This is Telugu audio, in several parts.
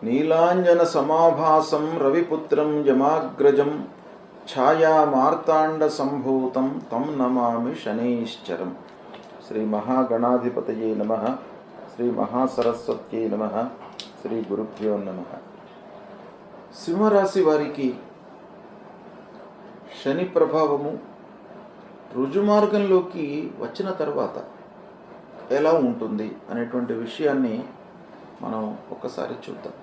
నీలాంజన సమాభాసం రవిపుత్రం యమాగ్రజం ఛాయా మార్తాండ సంభూతం తం నమామి శనైశ్చరం. శ్రీ మహాగణాధిపతయే నమః. శ్రీ మహాసరస్వత్యై నమః. శ్రీ గురుభ్యో నమః. సింహరాశి వారికి శని ప్రభావము రుజుమార్గంలోకి వచ్చిన తర్వాత ఎలా ఉంటుంది అనేటువంటి విషయాన్ని మనం ఒక్కసారి చూద్దాం.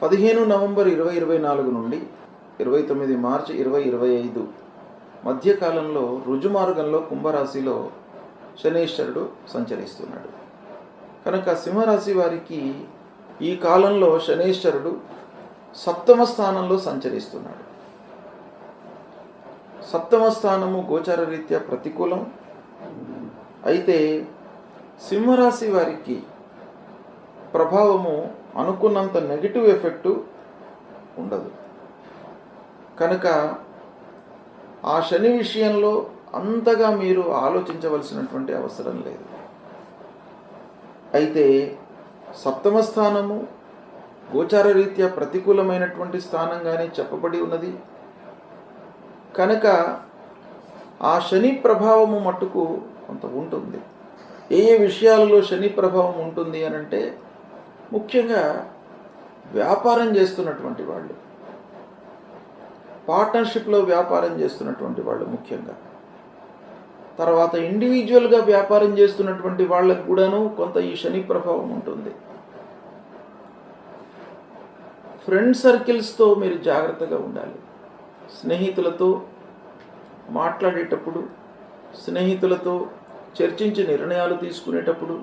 15 నవంబర్ 2024 నుండి 29 మార్చి 2025 మధ్యకాలంలో రుజుమార్గంలో కుంభరాశిలో శనీశ్వరుడు సంచరిస్తున్నాడు. కనుక సింహరాశి వారికి ఈ కాలంలో శనీశ్వరుడు 7వ స్థానంలో సంచరిస్తున్నాడు. 7వ స్థానము గోచార రీత్యా ప్రతికూలం. అయితే సింహరాశి వారికి ప్రభావము అనుకున్నంత నెగిటివ్ ఎఫెక్టు ఉండదు. కనుక ఆ శని విషయంలో అంతగా మీరు ఆలోచించవలసినటువంటి అవసరం లేదు. అయితే 7వ స్థానము గోచార రీత్యా ప్రతికూలమైనటువంటి స్థానంగానే చెప్పబడి ఉన్నది. కనుక ఆ శని ప్రభావము మట్టుకు కొంత ఉంటుంది. ఏ విషయాలలో శని ప్రభావం ఉంటుంది అని అంటే, ముఖ్యంగా వ్యాపారం చేస్తున్నటువంటి వాళ్ళు, పార్ట్నర్షిప్లో వ్యాపారం చేస్తున్నటువంటి వాళ్ళు, ముఖ్యంగా తర్వాత ఇండివిజువల్గా వ్యాపారం చేస్తున్నటువంటి వాళ్ళకు కూడాను కొంత ఈ శని ప్రభావం ఉంటుంది. ఫ్రెండ్ సర్కిల్స్తో మీరు జాగ్రత్తగా ఉండాలి. స్నేహితులతో మాట్లాడేటప్పుడు, స్నేహితులతో చర్చించి నిర్ణయాలు తీసుకునేటప్పుడు,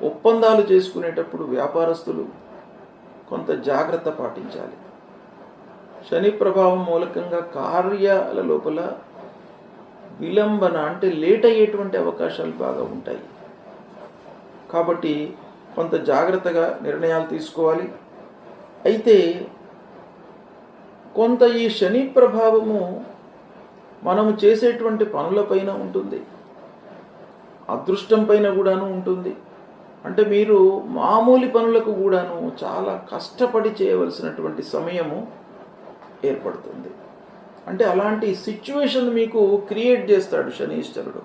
ఒప్పందాలు చేసుకునేటప్పుడు వ్యాపారస్తులు కొంత జాగ్రత్త పాటించాలి. శని ప్రభావం మూలకంగా కార్యాల లోపల విలంబన అంటే లేట్ అయ్యేటువంటి అవకాశాలు బాగా ఉంటాయి. కాబట్టి కొంత జాగ్రత్తగా నిర్ణయాలు తీసుకోవాలి. అయితే కొంత ఈ శని ప్రభావము మనము చేసేటువంటి పనులపైన ఉంటుంది, అదృష్టం పైన కూడాను ఉంటుంది. అంటే మీరు మామూలు పనులకు కూడాను చాలా కష్టపడి చేయవలసినటువంటి సమయము ఏర్పడుతుంది. అంటే అలాంటి సిచ్యువేషన్ మీకు క్రియేట్ చేస్తాడు శనీశ్వరుడు.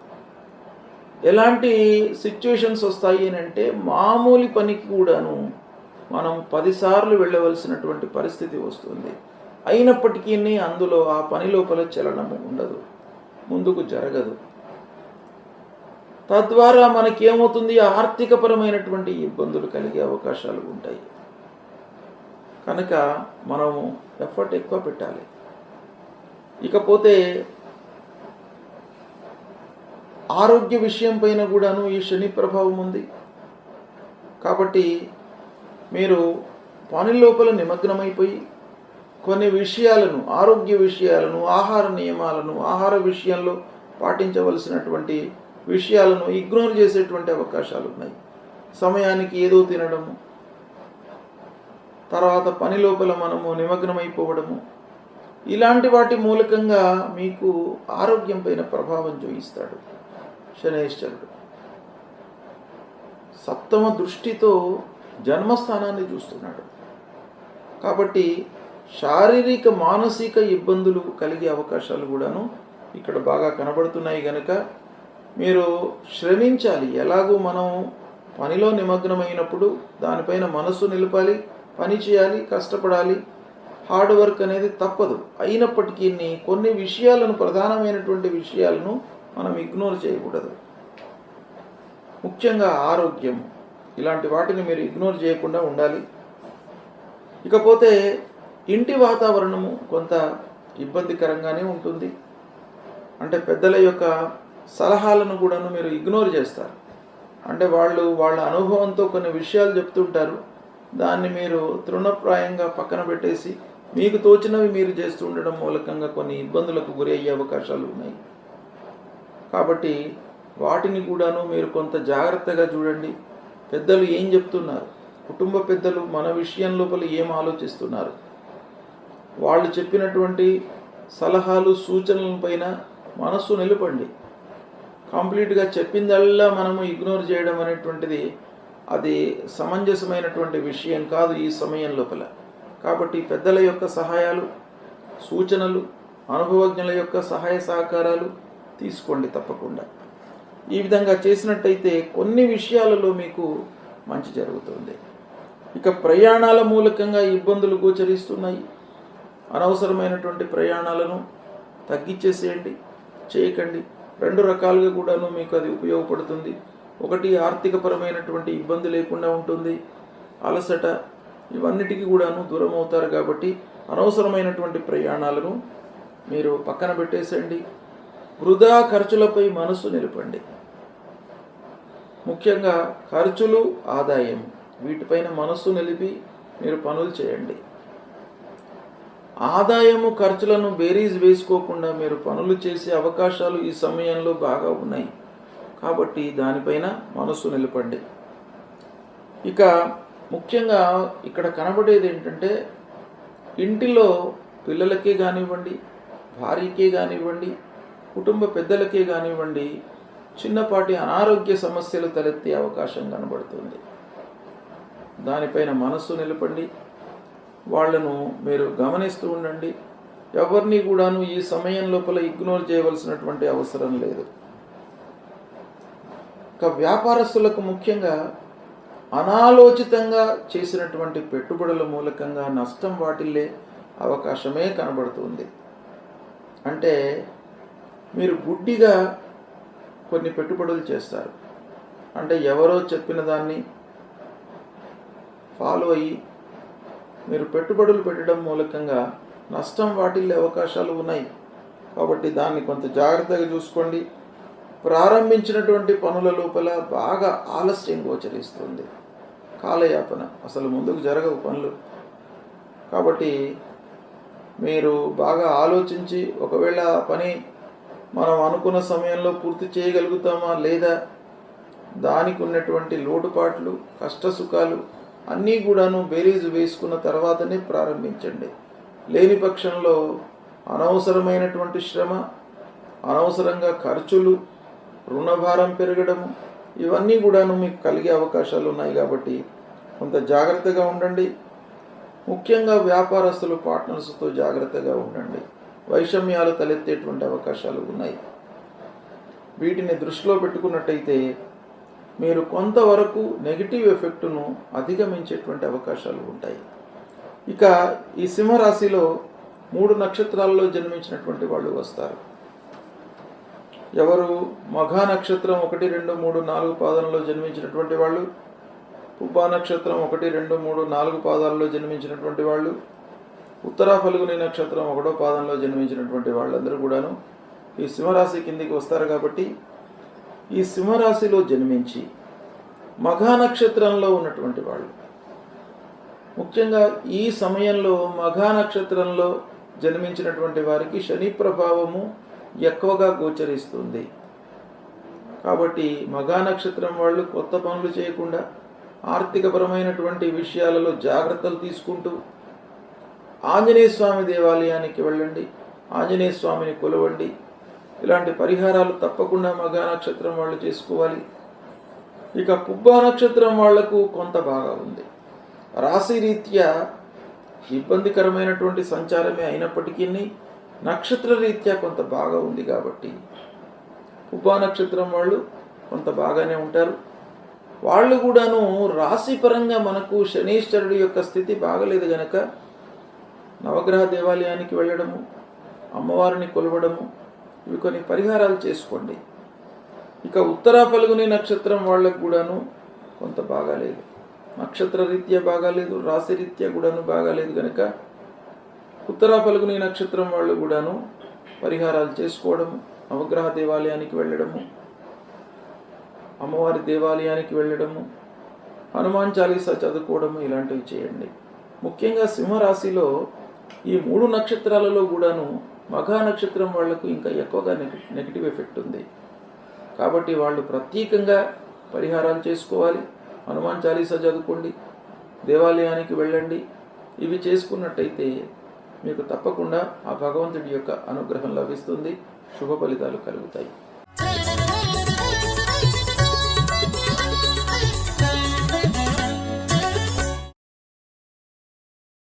ఎలాంటి సిచ్యువేషన్స్ వస్తాయి అని అంటే, మామూలు పనికి కూడాను మనం 10 సార్లు వెళ్ళవలసినటువంటి పరిస్థితి వస్తుంది. అయినప్పటికీ అందులో ఆ పని లోపల చలనము ఉండదు, ముందుకు జరగదు. తద్వారా మనకేమవుతుంది, ఆర్థికపరమైనటువంటి ఇబ్బందులు కలిగే అవకాశాలు ఉంటాయి. కనుక మనము ఎఫర్ట్ ఎక్కువ పెట్టాలి. ఇకపోతే ఆరోగ్య విషయం పైన కూడాను ఈ శని ప్రభావం ఉంది. కాబట్టి మీరు పని లోపల నిమగ్నమైపోయి కొన్ని విషయాలను, ఆరోగ్య విషయాలను, ఆహార నియమాలను, ఆహార విషయంలో పాటించవలసినటువంటి విషయాలను ఇగ్నోర్ చేసేటువంటి అవకాశాలు ఉన్నాయి. సమయానికి ఏదో తినడము, తర్వాత పని లోపల మనము నిమగ్నమైపోవడము, ఇలాంటి వాటి మూలకంగా మీకు ఆరోగ్యం పైన ప్రభావం చూపిస్తాడు శనైశ్వరుడు. 7వ దృష్టితో జన్మస్థానాన్ని చూస్తున్నాడు. కాబట్టి శారీరక మానసిక ఇబ్బందులు కలిగే అవకాశాలు కూడాను ఇక్కడ బాగా కనబడుతున్నాయి. కనుక మీరు శ్రమించాలి. ఎలాగూ మనం పనిలో నిమగ్నమైనప్పుడు దానిపైన మనస్సు నిలపాలి, పని చేయాలి, కష్టపడాలి. హార్డ్ వర్క్ అనేది తప్పదు. అయినప్పటికీ కొన్ని విషయాలను, ప్రధానమైనటువంటి విషయాలను మనం ఇగ్నోర్ చేయకూడదు. ముఖ్యంగా ఆరోగ్యం, ఇలాంటి వాటిని మీరు ఇగ్నోర్ చేయకుండా ఉండాలి. ఇకపోతే ఇంటి వాతావరణము కొంత ఇబ్బందికరంగానే ఉంటుంది. అంటే పెద్దల యొక్క సలహాలను కూడాను మీరు ఇగ్నోర్ చేస్తారు. అంటే వాళ్ళ అనుభవంతో కొన్ని విషయాలు చెప్తుంటారు, దాన్ని మీరు తృణప్రాయంగా పక్కన పెట్టేసి మీకు తోచినవి మీరు చేస్తూ ఉండడం మూలకంగా కొన్ని ఇబ్బందులకు గురి అయ్యే అవకాశాలు ఉన్నాయి. కాబట్టి వాటిని కూడాను మీరు కొంత జాగ్రత్తగా చూడండి. పెద్దలు ఏం చెప్తున్నారు, కుటుంబ పెద్దలు మన విషయం లోపల ఏం ఆలోచిస్తున్నారు, వాళ్ళు చెప్పినటువంటి సలహాలు, సూచనల పైన మనస్సు నిలపండి. కంప్లీట్గా చెప్పిందల్లా మనము ఇగ్నోర్ చేయడం అనేటువంటిది అది సమంజసమైనటువంటి విషయం కాదు ఈ సమయం లోపల. కాబట్టి పెద్దల యొక్క సహాయాలు, సూచనలు, అనుభవజ్ఞుల యొక్క సహాయ సహకారాలు తీసుకోండి తప్పకుండా. ఈ విధంగా చేసినట్టయితే కొన్ని విషయాలలో మీకు మంచి జరుగుతుంది. ఇక ప్రయాణాల మూలకంగా ఇబ్బందులు గోచరిస్తున్నాయి. అనవసరమైనటువంటి ప్రయాణాలను తగ్గించేసేయండి, చేయకండి. 2 రకాలుగా కూడాను మీకు అది ఉపయోగపడుతుంది. ఒకటి, ఆర్థికపరమైనటువంటి ఇబ్బంది లేకుండా ఉంటుంది. అలసట ఇవన్నిటికీ కూడాను దూరం అవుతారు. కాబట్టి అనవసరమైనటువంటి ప్రయాణాలను మీరు పక్కన పెట్టేసేయండి. వృధా ఖర్చులపై మనసు నిలపండి. ముఖ్యంగా ఖర్చులు, ఆదాయం వీటిపైన మనస్సు నిలిపి మీరు పనులు చేయండి. ఆదాయము ఖర్చులను బేరీజ్ వేసుకోకుండా మీరు పనులు చేసే అవకాశాలు ఈ సమయంలో బాగా ఉన్నాయి. కాబట్టి దానిపైన మనస్సు నిలపండి. ఇక ముఖ్యంగా ఇక్కడ కనబడేది ఏంటంటే, ఇంటిలో పిల్లలకే కానివ్వండి, భార్యకే కానివ్వండి, కుటుంబ పెద్దలకే కానివ్వండి, చిన్నపాటి అనారోగ్య సమస్యలు తలెత్తే అవకాశం కనబడుతుంది. దానిపైన మనస్సు నిలపండి. వాళ్లను మీరు గమనిస్తూ ఉండండి. ఎవరిని కూడాను ఈ సమయం లోపల ఇగ్నోర్ చేయవలసినటువంటి అవసరం లేదు. ఇక వ్యాపారస్తులకు ముఖ్యంగా అనాలోచితంగా చేసినటువంటి పెట్టుబడుల మూలకంగా నష్టం వాటిల్లే అవకాశమే కనబడుతుంది. అంటే మీరు గుడ్డిగా కొన్ని పెట్టుబడులు చేస్తారు. అంటే ఎవరో చెప్పిన దాన్ని ఫాలో అయ్యి మీరు పెట్టుబడులు పెట్టడం మూలకంగా నష్టం వాటిల్లే అవకాశాలు ఉన్నాయి. కాబట్టి దాన్ని కొంత జాగ్రత్తగా చూసుకోండి. ప్రారంభించినటువంటి పనుల లోపల బాగా ఆలస్యం గోచరిస్తుంది. కాలయాపన, అసలు ముందుకు జరగవు పనులు. కాబట్టి మీరు బాగా ఆలోచించి ఒకవేళ ఆ పని మనం అనుకున్న సమయంలో పూర్తి చేయగలుగుతామా లేదా, దానికి ఉన్నటువంటి లోటుపాట్లు, కష్టసుఖాలు అన్నీ కూడాను బేరీజు వేసుకున్న తర్వాతనే ప్రారంభించండి. లేని పక్షంలో అనవసరమైనటువంటి శ్రమ, అనవసరంగా ఖర్చులు, రుణభారం పెరగడము ఇవన్నీ కూడాను మీకు కలిగే అవకాశాలు ఉన్నాయి. కాబట్టి కొంత జాగ్రత్తగా ఉండండి. ముఖ్యంగా వ్యాపారస్తులు పార్ట్నర్స్తో జాగ్రత్తగా ఉండండి. వైషమ్యాలు తలెత్తేటువంటి అవకాశాలు ఉన్నాయి. వీటిని దృష్టిలో పెట్టుకున్నట్టయితే మీరు కొంతవరకు నెగిటివ్ ఎఫెక్టును అధిగమించేటువంటి అవకాశాలు ఉంటాయి. ఇక ఈ సింహరాశిలో 3 నక్షత్రాల్లో జన్మించినటువంటి వాళ్ళు వస్తారు. ఎవరు? మఘా నక్షత్రం 1, 2, 3, 4 పాదంలో జన్మించినటువంటి వాళ్ళు, పుబ్బా నక్షత్రం 1, 2, 3, 4 పాదాల్లో జన్మించినటువంటి వాళ్ళు, ఉత్తరా ఫల్గుని నక్షత్రం 1వ పాదంలో జన్మించినటువంటి వాళ్ళందరూ కూడాను ఈ సింహరాశి కిందికి వస్తారు. కాబట్టి ఈ సింహరాశిలో జన్మించి మఘా నక్షత్రంలో ఉన్నటువంటి వాళ్ళు, ముఖ్యంగా ఈ సమయంలో మఘా నక్షత్రంలో జన్మించినటువంటి వారికి శని ప్రభావము ఎక్కువగా గోచరిస్తుంది. కాబట్టి మఘా నక్షత్రం వాళ్ళు కొత్త పనులు చేయకుండా ఆర్థికపరమైనటువంటి విషయాలలో జాగ్రత్తలు తీసుకుంటూ ఆంజనేయ స్వామి దేవాలయానికి వెళ్ళండి, ఆంజనేయ స్వామిని కొలవండి. ఇలాంటి పరిహారాలు తప్పకుండా మఘా నక్షత్రం వాళ్ళు చేసుకోవాలి. ఇక పుబ్బా నక్షత్రం వాళ్లకు కొంత బాగా ఉంది. రాశి రీత్యా ఇబ్బందికరమైనటువంటి సంచారమే అయినప్పటికీ నక్షత్ర రీత్యా కొంత బాగా ఉంది. కాబట్టి పుబ్బా నక్షత్రం వాళ్ళు కొంత బాగానే ఉంటారు. వాళ్ళు కూడాను రాశిపరంగా మనకు శనీశ్వరుడి యొక్క స్థితి బాగలేదు గనక నవగ్రహ దేవాలయానికి వెళ్ళడము, అమ్మవారిని కొలవడము, ఇవి కొన్ని పరిహారాలు చేసుకోండి. ఇక ఉత్తరా ఫల్గుని నక్షత్రం వాళ్ళకు కూడాను కొంత బాగాలేదు. నక్షత్ర రీత్యా బాగాలేదు, రాశి రీత్యా కూడాను బాగాలేదు కనుక ఉత్తరా ఫల్గుని నక్షత్రం వాళ్ళు కూడాను పరిహారాలు చేసుకోవడము, నవగ్రహ దేవాలయానికి వెళ్ళడము, అమ్మవారి దేవాలయానికి వెళ్ళడము, హనుమాన్ చాలీసా చదువుకోవడము ఇలాంటివి చేయండి. ముఖ్యంగా సింహరాశిలో ఈ 3 నక్షత్రాలలో కూడాను మఘా నక్షత్రం వాళ్లకు ఇంకా ఎక్కువగా నెగిటివ్ ఎఫెక్ట్ ఉంది. కాబట్టి వాళ్ళు ప్రత్యేకంగా పరిహారాలు చేసుకోవాలి. హనుమాన్ చాలీసా చదువుకోండి, దేవాలయానికి వెళ్ళండి. ఇవి చేసుకున్నట్టయితే మీకు తప్పకుండా ఆ భగవంతుడి యొక్క అనుగ్రహం లభిస్తుంది, శుభ ఫలితాలు కలుగుతాయి.